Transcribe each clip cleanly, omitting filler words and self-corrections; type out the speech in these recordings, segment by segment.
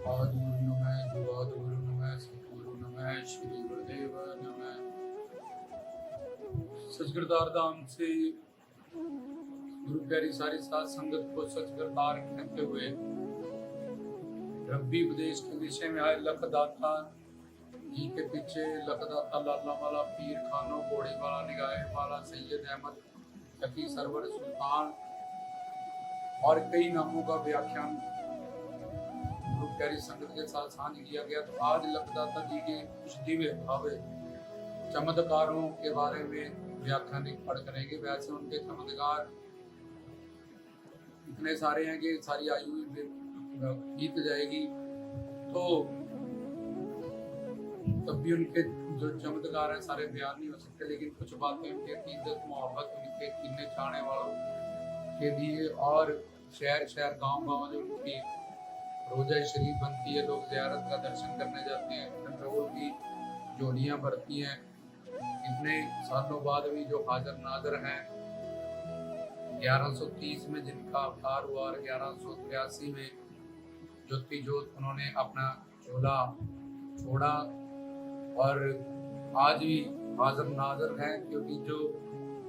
आदिगुरु नमः जुगादिगुरु नमः सतगुरु नमः श्री गुरुदेव नमः। सचगरदार धाम से गुरु प्यारी सारी सात संगत को सचगरदार कहते हुए रब्बी उपदेश के विषय में आए लखदाता जी के पीछे लखदाता लाला वाला पीर खानो घोड़ी वाला निगाहे वाला सैयद अहमद तकी सरवर सुल्तान और कई नामों का व्याख्यान गुरु प्यारी संगत के साथ साझा किया गया। तो आज लखदाता जी के कुछ दिव्य भावे चमत्कारों के बारे में व्याख्यान पढ़ करेंगे। वैसे उनके चमत्कार इतने सारे हैं कि सारी आयु बीत जाएगी, तो तब भी उनके जो चमत्कार हैं सारे बयान नहीं हो सकते। लेकिन कुछ बातें उनके इज्जत मोहब्बत उनके कीने चाहने वालों के लिए और शहर शहर गांव गांव जो उनकी रोजा शरीफ बनती है, लोग ज़ियारत का दर्शन करने जाते हैं, कंट्रोल की जोड़ियाँ भरती हैं। इतने सालों बाद भी जो हाजिर नाजर हैं 1130 में जिनका अवतार हुआ और 1183 में ज्योति ज्योत उन्होंने अपना चोला छोड़ा और आज भी हाजिर नाजर हैं, क्योंकि जो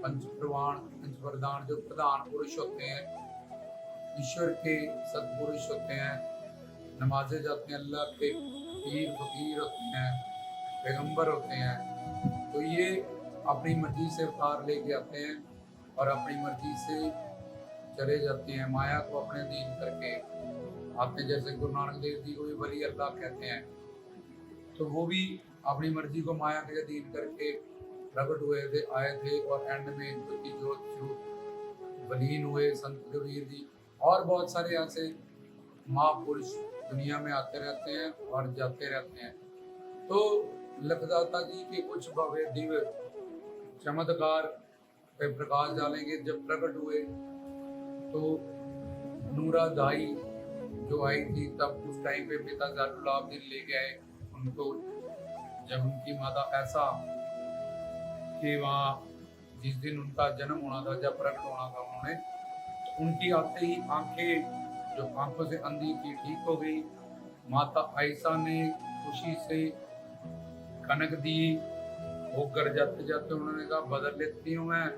पंचप्रदान जो प्रधान पुरुष होते हैं, ईश्वर के सदपुरुष होते हैं, नमाजे जाते हैं, अल्लाह के पीर फकीर होते हैं, पैगंबर होते हैं, तो ये अपनी मर्जी से अवतार लेके आते हैं और अपनी मर्जी से चले जाते हैं, माया को अपने अधीन करके आते हैं। जैसे गुरु नानक देव जी को भी वली अल्लाह कहते हैं, तो वो भी अपनी मर्जी को माया के अधीन करके प्रकट हुए थे, आए थे और एंड में ज्योति ज्योत वलीन हुए संत कबीर जी। और बहुत सारे ऐसे महापुरुष दुनिया में आते रहते हैं और जाते रहते हैं। तो लखदाता जी के कुछ भव्य दिव्य चमत्कार पे प्रकाश डालेंगे। जब प्रकट हुए तो नूरा दाई जो आई थी, तब उस टाइम पे पिता जालुलाब्दीन लेके आए उनको। जब उनकी माता ऐसा कि वहाँ जिस दिन उनका जन्म होना था, जब प्रकट होना था उन्होंने, तो उनकी आते ही आंखें जो आंखों से अंधी थी ठीक हो गई। माता आयशा ने खुशी से कनक दी, वो घर जाते जाते उन्होंने कहा बदल लेती हूँ मैं,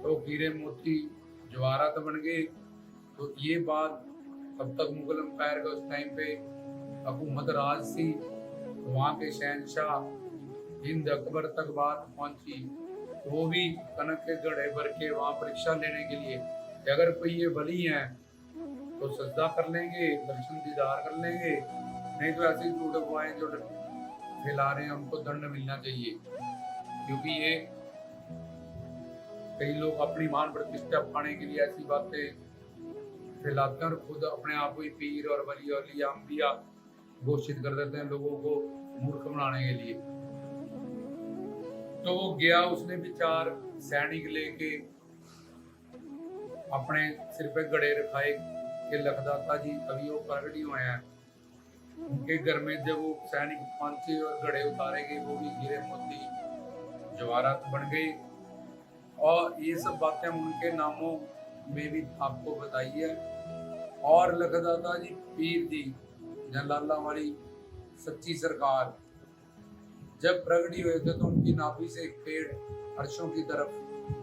तो हीरे मोती जवाहरात बन गए। तो ये बात तब तक मुगल एम्पायर का उस टाइम पे हुकूमत राज थी, तो वहाँ के शहनशाह हिंद अकबर तक बात पहुंची, तो वो भी कनक के गढ़े भर के वहाँ परीक्षा लेने के लिए अगर कोई ये वली है तो सजदा कर लेंगे, दर्शन दीदार कर लेंगे, नहीं तो ऐसे ही टूट अफवाहें जो फैला रहे हैं उनको दंड मिलना चाहिए। क्योंकि ये कई लोग अपनी मान प्रतिष्ठा पाने के लिए ऐसी बातें फैलाते हैं और खुद अपने आप को पीर और वली और अंबिया घोषित कर देते हैं लोगों को मूर्ख बनाने के लिए। तो वो गया, उसने भी 4 सैनिक लेके अपने सिर पे गड़े रखाए कि लखदाता जी अभी वो प्रकट ही हुए हैं। उनके घर में जब वो सैनिक पहुंचे और गड़े उतारे गए, वो भी हीरे मोती जवाहरात बन गए। और ये सब बातें उनके नामों में भी आपको बताई है। और लखदाता जी पीर जी जलाला वाली सच्ची सरकार जब प्रगटी हुए थे, तो उनकी नाभि से एक पेड़ अर्शों की तरफ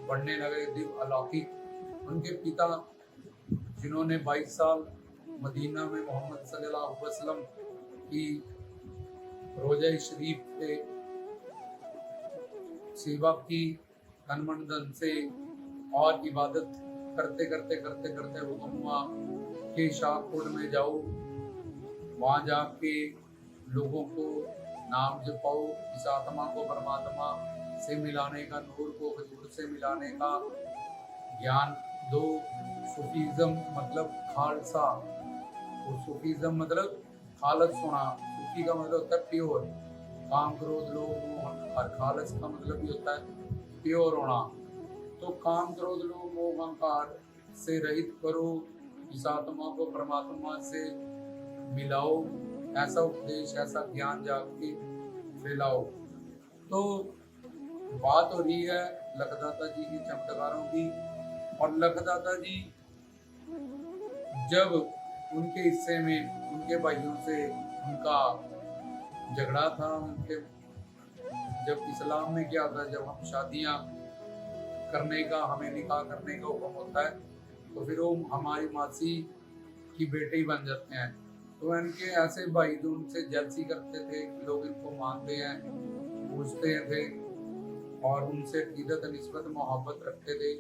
बढ़ने लगे, दिव्य अलौकिक। उनके पिता जिन्होंने 22 साल मदीना में मोहम्मद सल्लल्लाहु अलैहि वसल्लम की रोजा शरीफ पे सेवा की तन मन धन से और इबादत करते करते करते करते हुक्म हुआ कि शाहकोट में जाओ, वहाँ जाके लोगों को नाम जपाओ, इस आत्मा को परमात्मा से मिलाने का, नूर को हुजूर से मिलाने का ज्ञान दो। सूफीज़म मतलब खालसा, और सूफीज़म मतलब खालस होना। सूफी का मतलब होता है प्योर, काम क्रोध लोभ मोह, और खालस का मतलब भी होता है प्योर होना। तो काम क्रोध लोभ मोह अहंकार से रहित करो, इस आत्मा को परमात्मा से मिलाओ, ऐसा उपदेश ऐसा ज्ञान जाके फैलाओ। तो बात हो रही है लखदाता जी की चमत्कारों की। और लखदाता जी जब उनके हिस्से में उनके भाइयों से उनका झगड़ा था। उनके जब इस्लाम में क्या था, जब हम शादियां करने का, हमें निकाह करने का हुक्म होता है तो फिर वो हमारी मासी की बेटे बन जाते हैं। तो इनके ऐसे भाई जो उनसे जलसी करते थे, लोग इनको मानते हैं, पूछते थे और उनसे अकीदत निस्बत मोहब्बत रखते थे।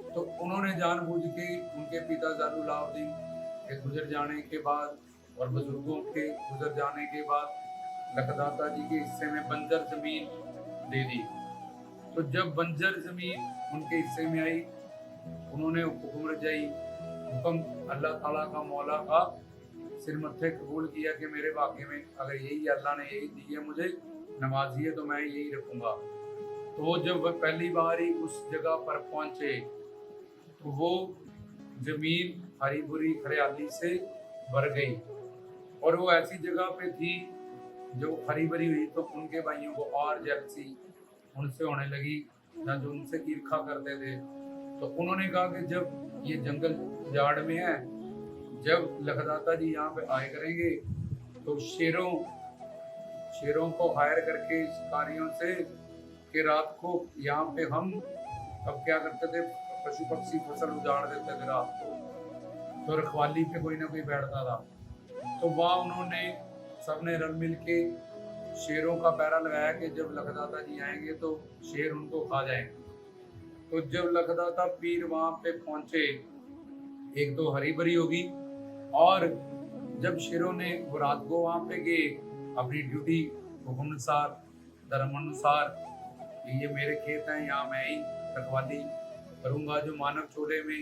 तो उन्होंने जानबूझ के उनके पिता ज़ैनुलाब्दीन के गुजर जाने के बाद और बुजुर्गों के गुजर जाने के बाद लखदाता जी के हिस्से में बंजर जमीन दे दी। तो जब बंजर जमीन उनके हिस्से में आई, उन्होंने हुक्म रजाई, हुक्म अल्लाह ताला का, मौला का सिर मत्थे कबूल किया कि मेरे वाक़े में अगर यही अल्लाह ने यही दी है मुझे, नमाजी है, तो मैं यही रखूँगा। तो जब वह पहली बार ही उस जगह पर पहुँचे तो वो ज़मीन हरी भरी हरियाली से भर गई और वो ऐसी जगह पे थी जो हरी भरी हुई, तो उनके भाइयों को और जेलसी उनसे होने लगी, ना जो उनसे ईर्खा करते थे। तो उन्होंने कहा कि जब ये जंगल जाड़ में है, जब लखदाता जी यहाँ पे आए करेंगे तो शेरों को हायर करके शिकारियों से कि रात को यहाँ पे हम अब क्या करते थे, पशु पक्षी फसल उजाड़ देते थे रात को, तो रखवाली पे कोई ना कोई बैठता था। तो वहाँ उन्होंने सबने रल मिल के शेरों का पहरा लगाया कि जब लखदाता जी आएंगे तो शेर उनको खा जाएंगे। तो जब लखदाता पीर वहां पे पहुंचे, एक तो हरी भरी होगी, और जब शेरों ने वो रात को वहां पे गए अपनी ड्यूटी हुक्म अनुसार, धर्म अनुसार, ये मेरे खेत हैं, यहाँ मैं ही रखवाली करूंगा, जो मानव चोले में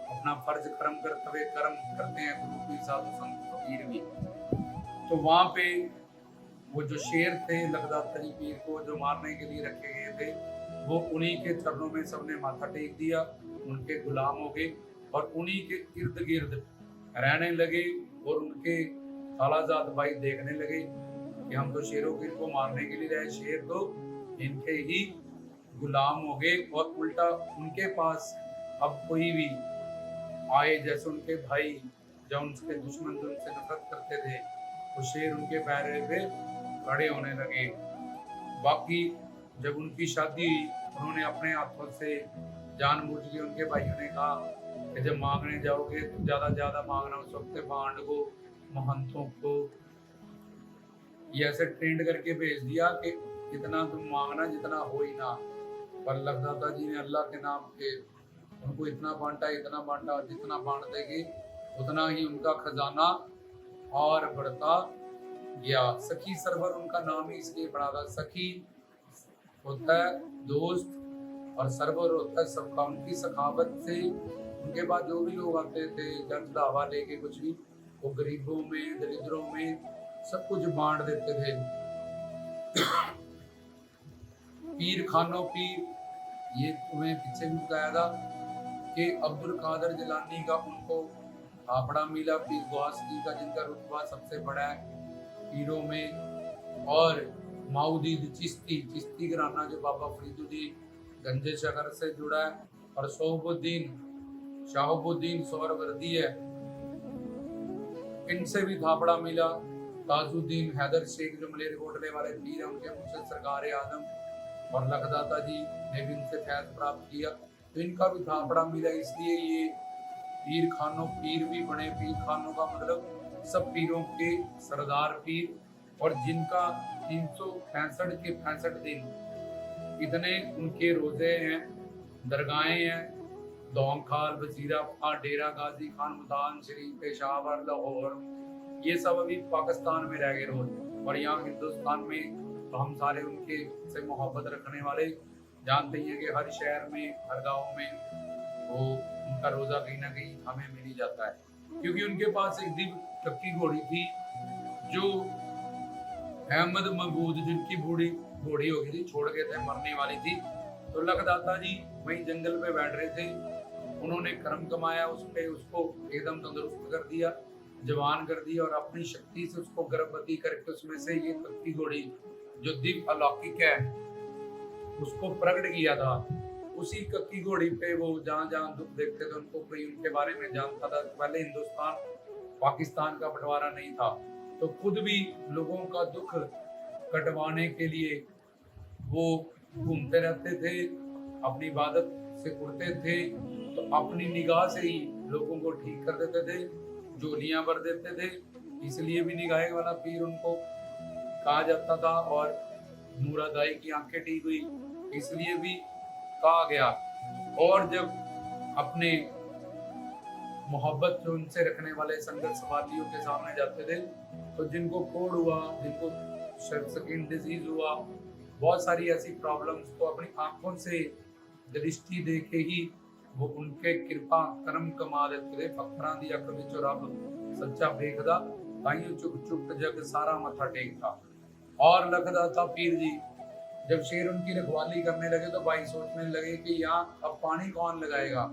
अपना फर्ज कर्म करते हैं गुरु की साधु संत फकीर भी। तो वहां पे वो जो शेर थे लखदाता जी पीर को जो मारने के लिए रखे गए थे, वो उन्हीं के चरणों में सबने माथा टेक दिया, उनके गुलाम हो गए और उन्हीं के इर्द गिर्द रहने लगे। और उनके खालाजाद भाई देखने लगे कि हम तो शेरों को इनको मारने के लिए रहे, शेर तो इनके ही गुलाम हो गए। और उल्टा उनके पास अब कोई भी आए, जैसे उनके भाई जो उनके दुश्मन जो उनसे नफरत करते थे, वो शेर उनके पैरों पे खड़े होने लगे। बाकी जब उनकी शादी हुई, उन्होंने अपने हाथों से जानबूझ के, उनके भाइयों ने कहा कि जब मांगने जाओगे तो ज्यादा मांगना, उस वक्त बांड को, महंतों को ये ऐसे ट्रेंड करके भेज दिया कि इतना तुम मांगना जितना हो ही ना। पर लखदाता जी ने अल्लाह के नाम पे उनको इतना बांटा, जितना बांट देंगे उतना ही उनका खजाना और बढ़ता गया। सखी सरवर उनका नाम ही इसलिए पड़ा था। सखी होता है दोस्त और सरवर होता है सबका। उनकी सखावत से उनके बाद जो भी लोग आते थे जंग दावा लेके कुछ भी, वो गरीबों में, दरिद्रों में सब कुछ बांट देते थे। पीर खानो पीर, ये तुम्हें पीछे भी बताया था कि अब्दुल कादर जिलानी का उनको आपड़ा मिला, पीर गौसी का जिनका रुतबा सबसे बड़ा है पीरों में। और माउदीद चिश्ती घराना जो बाबा फरीदुद्दीन गंजे शकर से जुड़ा है। और शाहबुद्दीन सोहरवर्दी है, इनसे भी थापड़ा मिला। ताजुद्दीन हैदर शेख जो मलेरकोटले वाले पीर हैं, उनके मुझसे सरकार आदम और लखदाता जी ने भी इनसे फैज प्राप्त किया, तो इनका भी थापड़ा मिला। इसलिए ये पीर खानों पीर भी बने। पीर खानों का मतलब सब पीरों के सरदार पीर, और जिनका 365 के 65 दिन इतने उनके रोजे हैं, दरगाहें हैं, दोंखाल, वजीरा खान, डेरा गाजी खान, मुल्तान शरीफ, पेशावर, लाहौर, ये सब अभी पाकिस्तान में रह गए रोज। और यहाँ हिंदुस्तान में तो हम सारे उनके से मोहब्बत रखने वाले जानते ही हैं कि हर शहर में, हर गांव में वो उनका रोजा कहीं ना कहीं हमें मिल ही जाता है। क्योंकि उनके पास एक दिव्य टक्की घोड़ी थी जो अहमद महबूद, जिनकी घोड़ी हो गई थी, छोड़ गए थे, मरने वाली थी। तो लखदाता जी वहीं जंगल में बैठ रहे थे, उन्होंने कर्म कमाया, उस पे उसको एकदम तंदुरुस्त कर दिया, जवान कर दिया, और अपनी शक्ति से उसको गर्भवती करके उसमें से ये टक्की घोड़ी जो दिव्य अलौकिक है उसको प्रकट किया था। उसी कक्की घोड़ी पे वो जहाँ जहाँ दुख देखते थे उनको कोई उनके बारे में जानता था। पहले हिंदुस्तान पाकिस्तान का बंटवारा नहीं था, तो खुद भी लोगों का दुख कटवाने के लिए वो घूमते रहते थे, अपनी इबादत से उड़ते थे, तो अपनी निगाह से ही लोगों को ठीक कर देते थे, जोलियां भर देते थे। इसलिए भी निगाह वाला पीर उनको कहा जाता था। और नूरादाई की आंखें ठीक हुई इसलिए भी कहा गया। और जब अपने मोहब्बत जो उनसे रखने वाले संगत सवालियों के सामने जाते थे, तो जिनको कोढ़ हुआ, जिनको स्किन डिजीज हुआ, बहुत सारी ऐसी प्रॉब्लम्स को अपनी आंखों से दृष्टि दे के ही वो उनके कृपा कर्म कमा देते थे। फकरां दी अख विचों रब सच्चा देखदा, ताइयों चुप चुप जग सारा मथा टेकता। और लखदाता पीर जी जब शेर उनकी रखवाली करने लगे तो भाई सोचने लगे कि यहाँ अब पानी कौन लगाएगा,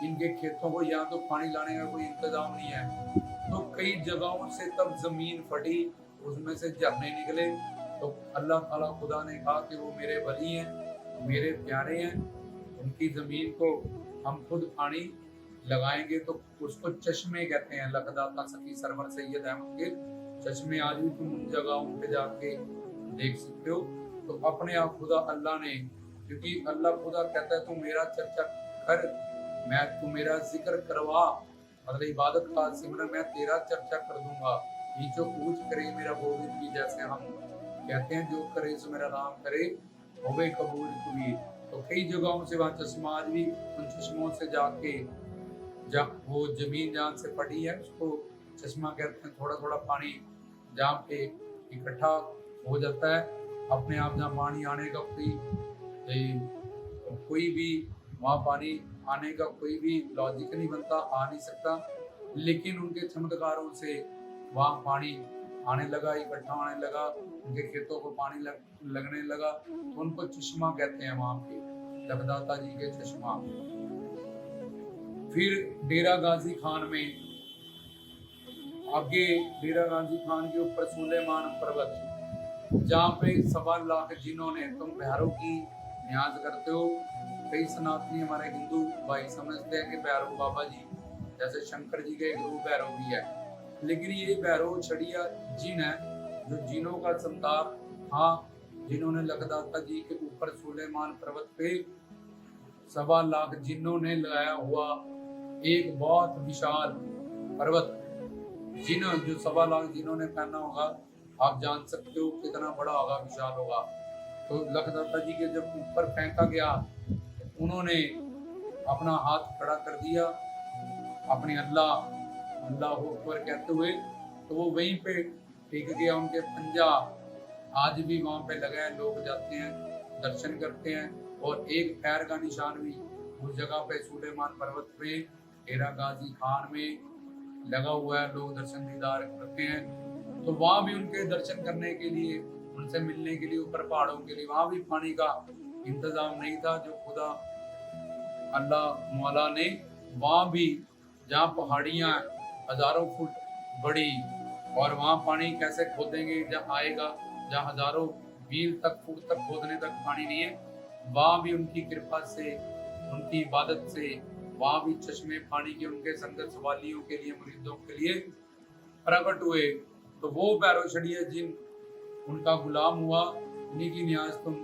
इनके खेतों को यहाँ तो पानी लाने का कोई इंतजाम नहीं है। तो कई जगहों से तब जमीन फटी, उसमें से झरने निकले। तो अल्लाह ताला खुदा ने कहा कि वो मेरे वली हैं, मेरे प्यारे हैं, उनकी जमीन को हम खुद पानी लगाएंगे। तो उसको चश्मे कहते हैं। लखदाता सखी सरवर सैयद अहमद के चश्मे आज भी तुम उन जगहों पे जाके देख सकते हो। तो अपने आप खुदा अल्लाह ने, क्योंकि अल्लाह खुदा कहता है तू मेरा चर्चा कर, मैं तू मेरा जिक्र करवा, मतलब इबादत का सिमरन मैं तेरा चर्चा कर दूंगा। नीचो ऊंच करे मेरा गोविंद भी, जैसे हम कहते हैं जो करे सो मेरा नाम करे होवे कबूल कबीर। तो कई जगहों से वहाँ चश्मा आज भी उन चश्मों से जाके, जब वो जमीन जहाँ से पड़ी है उसको चश्मा कहते हैं। थोड़ा थोड़ा पानी जहाँ पे इकट्ठा हो जाता है, अपने आप जहाँ पानी आने का कोई भी वहाँ पानी आने का कोई भी लॉजिक नहीं बनता, आ नहीं सकता। लेकिन उनके चमत्कारों से वहाँ पानी आने लगा, इकट्ठा आने लगा, उनके खेतों को पानी लगने लगा। तो उनको चश्मा कहते हैं वहाँ पे, लखदाता जी के चश्मा। फिर डेरा गाजी खान में आगे, डेरा गाजी खान के ऊपर सुलेमान पर्वत, जहाँ पे 1.25 लाख जिन्होंने, तुम भैरव की न्याज करते हो। कई सनातनी हमारे हिंदू भाई समझते हैं कि भैरव बाबा जी जैसे शंकर जी के गुरु भैरव भी है, लेकिन ये भैरव छड़िया जिन है, जो जिनों का संताप। हाँ, जिन्होंने लखदाता जी के ऊपर सुलेमान पर्वत पे 1.25 लाख जिन्हों ने लगाया हुआ एक बहुत विशाल पर्वत, जिन जो 1.25 लाख जिन्होंने पहना होगा, आप जान सकते हो कितना बड़ा होगा, विशाल होगा। तो लखदाता जी के जब ऊपर फेंका गया, उन्होंने अपना हाथ खड़ा कर दिया अपने अल्लाह अल्लाह अकबर कहते हुए, तो वो वहीं पे टिक गया। उनके पंजा आज भी वहाँ पे लगा है, लोग जाते हैं, दर्शन करते हैं। और एक पैर का निशान भी उस जगह पे सुलेमान पर्वत पे डेरा गाजी खान में लगा हुआ है, लोग दर्शन दीदार करते हैं। तो वहाँ भी उनके दर्शन करने के लिए, उनसे मिलने के लिए ऊपर पहाड़ों के लिए वहाँ भी पानी का इंतजाम नहीं था, जो खुदा अल्लाह मौला ने वहाँ भी, जहाँ पहाड़ियाँ हजारों फुट बड़ी, और वहाँ पानी कैसे खोदेंगे, जहाँ आएगा, जहाँ हजारों मील तक फुट तक खोदने तक पानी नहीं है, वहाँ भी उनकी कृपा से, उनकी इबादत से वहाँ भी चश्मे पानी के उनके संगत सवालियों के लिए, मुरीदों के लिए प्रकट हुए। तो वो भैरव छड़िया जिन उनका गुलाम हुआ, उन्हीं की न्याज तुम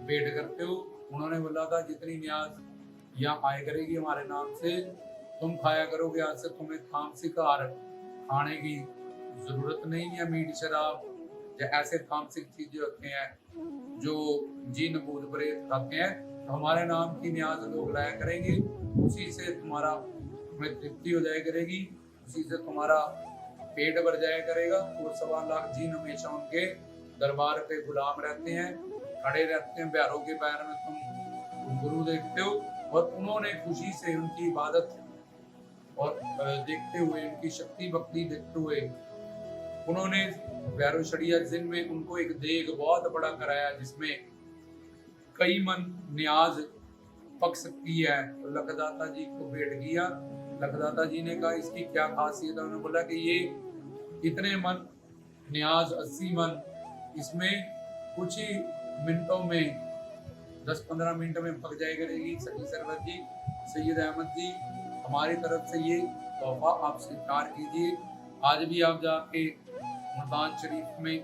भेंट करते हो। उन्होंने बोला था जितनी न्याज यहाँ आया करेगी हमारे नाम से, तुम खाया करोगे। आज से तुम्हें तामसिक आहार खाने की जरूरत नहीं है, मीट शराब या ऐसे तामसिक चीजें होते हैं जो जिन भूत प्रेत खाते हैं। तो हमारे नाम की न्याज लोग लाया करेंगे, उसी से तुम्हारा तुम्हें तृप्ति हो जाया करेगी, उसी से तुम्हारा पेट भर जाया करेगा। और 1.25 लाख जिन हमेशा उनके दरबार पे गुलाम रहते हैं, खड़े रहते हैं। भैरव के पैर में तुम गुरु देखते हो, और उन्होंने खुशी से उनकी इबादत और देखते हुए, उनकी शक्ति भक्ति देखते हुए, उन्होंने भैरव छड़िया जिन में उनको एक देग बहुत बड़ा कराया, जिसमें कई मन न्याज पक सकती है। तो लखदाता जी को भेंट किया। लखदाता जी ने कहा इसकी क्या खासियत है? उन्होंने बोला कि ये इतने मन न्याज 80 मन, इसमें कुछ ही मिनटों में 10-15 मिनट में पक जाया करेगी। सखी सरवर जी, सैयद अहमद जी, हमारी तरफ से ये तोहफा आप स्वीकार कीजिए। आज भी आप जाके मुल्तान शरीफ में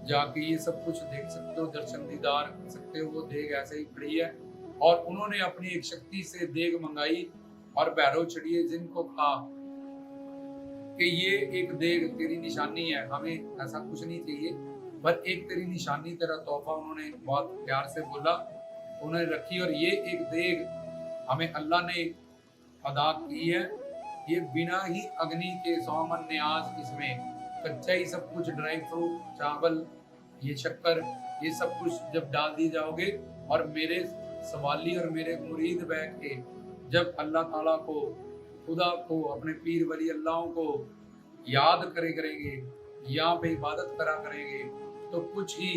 जाके ये सब कुछ देख सकते हो, दर्शन दीदार कर सकते हो। वो देग ऐसे ही खड़ी है और उन्होंने अपनी एक शक्ति से देग मंगाई और भैरव चढ़िए जिनको कहा कि ये एक देग तेरी निशानी है, हमें ऐसा कुछ नहीं चाहिए, पर एक तेरी निशानी, तेरा तोहफा, उन्होंने बहुत प्यार से बोला, उन्होंने रखी। और ये एक देग हमें अल्लाह ने अदा की है। ये बिना ही अग्नि के 100 मन न्याज, इसमें कच्चा ही सब कुछ, ड्राई फ्रूट, चावल, ये शक्कर, ये सब कुछ जब डाल दी जाओगे और मेरे सवाली और मेरे मुरीद बैठ के जब अल्लाह ताला को, खुदा को, अपने पीर वली अल्लाहों को याद करेंगे, यहाँ पे इबादत करा करेंगे, तो कुछ ही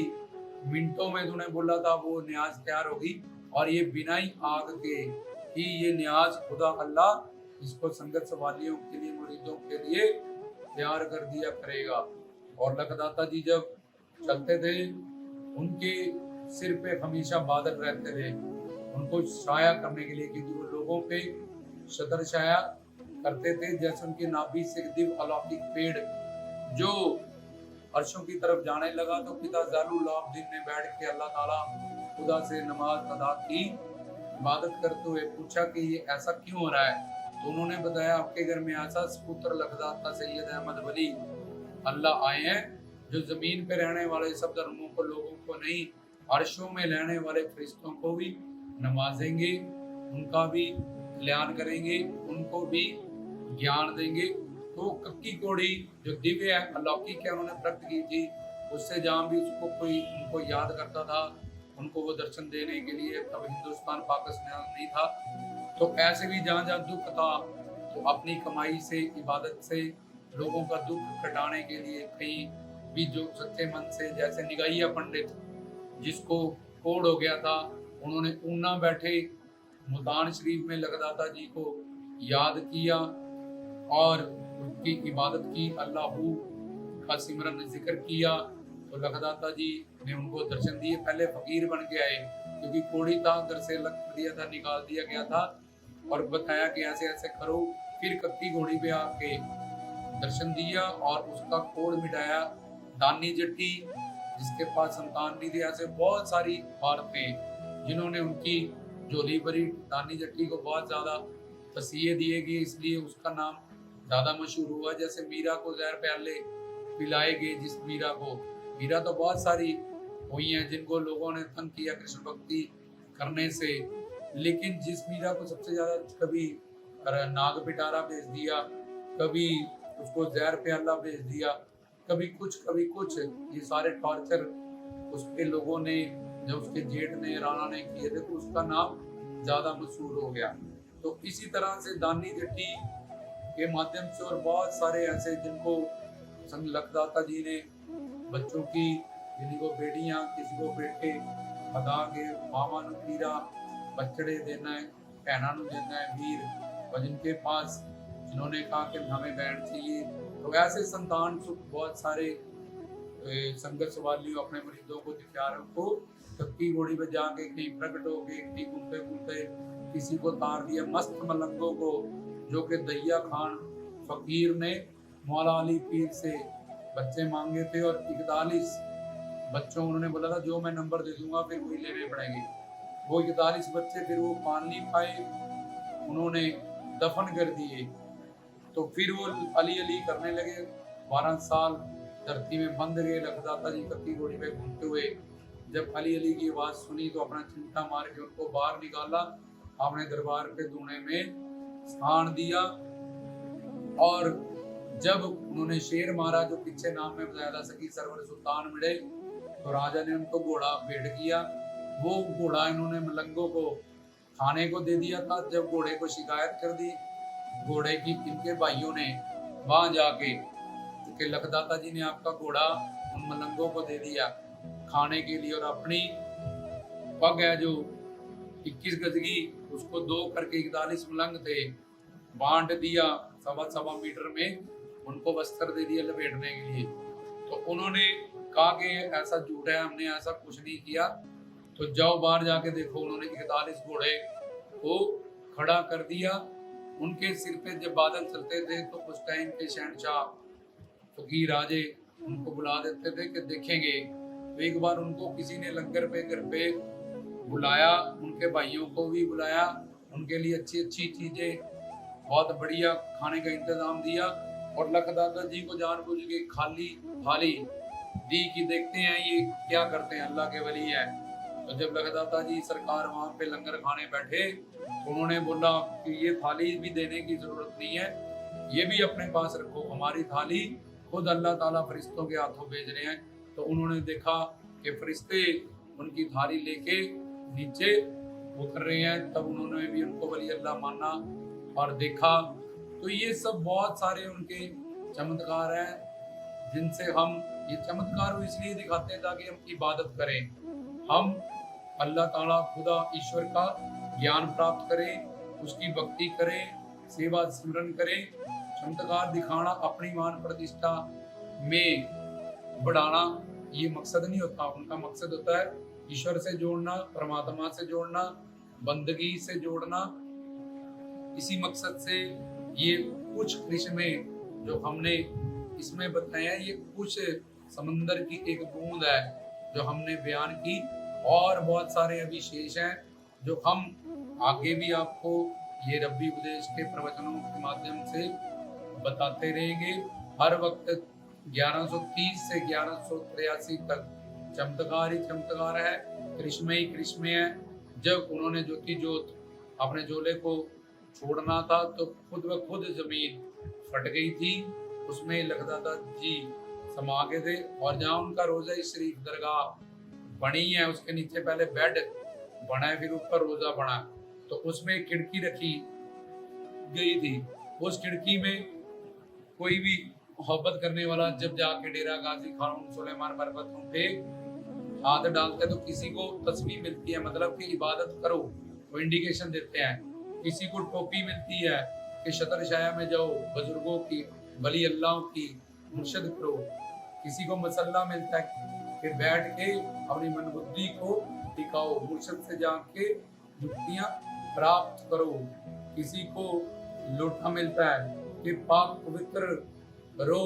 मिनटों में तूने बोला था वो न्याज तैयार होगी। और ये बिना ही आग के ही ये न्याज खुदा अल्लाह इसको संगत सवालियों के लिए, मुरीदों के लिए तैयार कर दिया करेगा। और लखदाता जी जब चलते थे उनके सिर पे हमेशा बादल रहते थे, उनको छाया करने के लिए, क्योंकि वो लोगों पे शतर छाया करते थे। जैसे उनकी नाभि से दिव्य अलौकिक पेड़ जो अर्शों की तरफ जाने लगा, तो पिता ज़ालुल्लाब्दीन ने बैठ के अल्लाह ताला खुदा से नमाज अदा की, इबादत करते हुए पूछा कि ये ऐसा क्यों हो रहा है। तो उन्होंने बताया आपके घर में ऐसा सपुत्र लखदाता सैयद अहमद वली अल्लाह आए हैं जो जमीन पे रहने वाले सब धर्मों को, लोगों को नहीं, अर्शों में रहने वाले फरिश्तों को भी नवाजेंगे, उनका भी कल्याण करेंगे, उनको भी ज्ञान देंगे। तो कक्की कोड़ी जो दिव्य है, अलौकिक है, उन्होंने प्रकट की थी, उससे जहाँ भी उसको कोई उनको याद करता था, उनको वो दर्शन देने के लिए, तब हिंदुस्तान पाकिस्तान नहीं था, तो ऐसे भी जहाँ जहाँ दुख था तो अपनी कमाई से, इबादत से लोगों का दुख कटाने के लिए कहीं भी जो सच्चे मन से, जैसे निगाहिया पंडित जिसको कोड़ हो गया था, उन्होंने ऊना बैठे मुल्तान शरीफ में लखदाता जी को याद किया और उनकी इबादत की, अल्लाहू का सिमरन जिक्र किया, तो लखदाता जी ने उनको दर्शन दिए। पहले फकीर बन के आए क्योंकि कोड़ी था, अंदर से लग दिया था, निकाल दिया गया था और बताया कि ऐसे ऐसे करो। फिर कक्की घोड़ी पे आके दर्शन दिया और उसका कोड़ मिटाया। दानी जट्टी जिसके पास संतान नहीं थी, ऐसे बहुत सारी औरतें जिन्होंने उनकी झोली भरी। दानी जट्टी को बहुत ज्यादा तसीहे दिए गए, इसलिए उसका नाम ज्यादा मशहूर हुआ। जैसे मीरा को जहर प्याले पिलाए गए, जिस मीरा को, मीरा तो बहुत सारी हुई हैं जिनको लोगों ने तंग किया कृष्ण भक्ति करने से, लेकिन जिस मीरा को सबसे ज्यादा कभी नाग पिटारा भेज दिया, कभी उसको जहर प्याला भेज दिया, कभी कुछ, ये सारे टॉर्चर उसके लोगों ने, जब उसके जेठ ने, राणा ने किए थे, तो उसका नाम ज्यादा मशहूर हो गया। तो इसी तरह से दानी जट्टी के माध्यम से और बहुत सारे ऐसे जिनको संग लखदाता जी ने बच्चों की, किसी को बेटियां, किसी को बेटे बता के मामा नु पीरा बच्चड़े देना है, भैना नु देना है वीर, और जिनके पास जिन्होंने कहा कि हमें बहन चाहिए, तो ऐसे संतान सुख बहुत सारे संघर्ष वालियों अपने मरीजों को दिखारों को कक्की घोड़ी पे जाके कहीं प्रकट हो गए, कहीं घूमते घूमते किसी को तार दिया। मस्त मलंगों को, जो कि दैया खान फकीर ने मौला अली पीर से बच्चे मांगे थे और 41 बच्चों उन्होंने बोला था जो मैं नंबर दे दूंगा फिर वही लेने पड़ेंगे। वो 41 बच्चे फिर वो पाल नहीं पाए, उन्होंने दफन कर दिए। तो फिर वो अली अली करने लगे, 12 साल धरती में बंद गए। लखदाता जी कक्की घोड़ी पे घूमते हुए जब अली अली की आवाज सुनी तो अपना चिंता मार के उनको बाहर निकाला, अपने दरबार के दूने में स्थान दिया। और जब उन्होंने शेर मारा जो पीछे नाम में बताया था सकी सरवर सुल्तान मिले, तो राजा ने उनको घोड़ा भेंट किया। वो घोड़ा इन्होंने मलंगों को खाने को दे दिया था। जब घोड़े को शिकायत कर दी घोड़े की, इनके भाइयों ने वहां जाके कि लखदाता जी ने आपका घोड़ा उन मलंगों को दे दिया खाने के लिए, और अपनी पग है जो 21 गज की, उसको 2 करके 41 मलंग थे बांट दिया, 1.25 मीटर में उनको वस्त्र दे दिया लपेटने के लिए। तो उन्होंने कहा कि ऐसा झूठ है, हमने ऐसा कुछ नहीं किया, तो जाओ बाहर जाके देखो, उन्होंने 41 घोड़े को खड़ा कर दिया। उनके सिर पे जब बादल चलते थे तो उस टाइम के शहनशाह फकीर राजे उनको बुला देते थे कि देखेंगे। तो एक बार उनको किसी ने लंगर पे घर पे बुलाया, उनके भाइयों को भी बुलाया, उनके लिए अच्छी अच्छी चीजें, बहुत बढ़िया खाने का इंतजाम दिया और लखदाता जी को जानबूझ के खाली थाली दी कि देखते हैं ये क्या करते हैं, अल्लाह के वली है। तो जब लखदाता जी सरकार वहां पे लंगर खाने बैठे तो उन्होंने बोला कि ये थाली भी देने की जरूरत नहीं है, ये भी अपने पास रखो, हमारी थाली खुद अल्लाह ताला फरिश्तों के हाथों भेज रहे हैं। तो उन्होंने देखा कि फरिश्ते उनकी थाली लेके नीचे उतर रहे हैं, तब उन्होंने भी उनको वली अल्लाह माना और देखा। तो ये सब बहुत सारे उनके चमत्कार हैं जिनसे हम ये चमत्कार वो इसलिए दिखाते हैं ताकि हम इबादत करें, हम अल्लाह ताला खुदा ईश्वर का ज्ञान प्राप्त करें, उसकी भक्ति करें, सेवा सिमरन करें। चमत्कार दिखाना अपनी मान प्रतिष्ठा में बढ़ाना ये मकसद नहीं होता, उनका मकसद होता है ईश्वर से जोड़ना, परमात्मा से जोड़ना, बंदगी से जोड़ना। इसी मकसद से ये कुछ करिश्मे जो हमने इसमें बताया, ये कुछ समंदर की एक बूंद है जो हमने बयान की, और बहुत सारे अभी शेष हैं जो हम आगे भी आपको ये रब्बी उपदेश के प्रवचनों के माध्यम से बताते रहेंगे। हर वक्त 1130 से 1183 तक चमत्कार ही चमत्कार है, करिश्मे ही करिश्मे हैं। जब उन्होंने ज्योति ज्योत अपने झोले को छोड़ना था तो खुद ब खुद जमीन फट गई थी, उसमें लखदाता जी समा गए थे। और जहाँ उनका रोजा शरीफ दरगाह बनी है उसके नीचे पहले बेड बना है, फिर ऊपर रोजा बना, तो उसमें एक खिड़की रखी गई थी। उस खिड़की में कोई भी मोहब्बत करने वाला जब जाके डेरा गाजी खान सुलेमान बरकतों पे हाथ डालते तो किसी को तस्वीर मिलती है, मतलब कि इबादत करो, वो इंडिकेशन देते हैं। किसी को टोपी मिलती है कि शतर शाया में जाओ, बुजुर्गों की, वली अल्लाह की मुर्शद करो। किसी को मसल्ला मिलता है कि बैठ के अपनी मन बुद्धि को टिकाओ, मुर्शद से जाके मुक्तियां प्राप्त करो। किसी को लोटा मिलता है कि पाक पवित्र रो,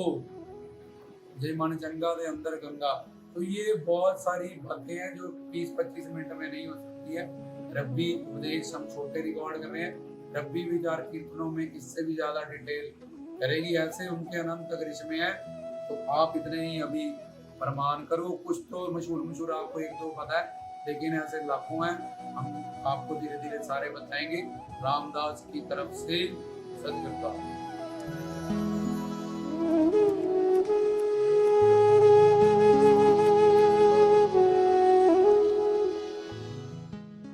जय मन चंगा दे अंदर गंगा। तो ये बहुत सारी बातें हैं जो 20-25 मिनट में नहीं हो सकती है। रब्बी उपदेश हम छोटे रिकॉर्ड कर रहे हैं, रब्बी विचार कीर्तनों में इससे भी ज्यादा डिटेल करेगी, ऐसे उनके अनंत करिश्मे हैं। तो आप इतने ही अभी प्रमाण करो, कुछ तो मशहूर आपको एक दो पता है, लेकिन ऐसे लाखों हैं, हम आपको धीरे धीरे सारे बताएंगे। रामदास की तरफ से सदगुरु।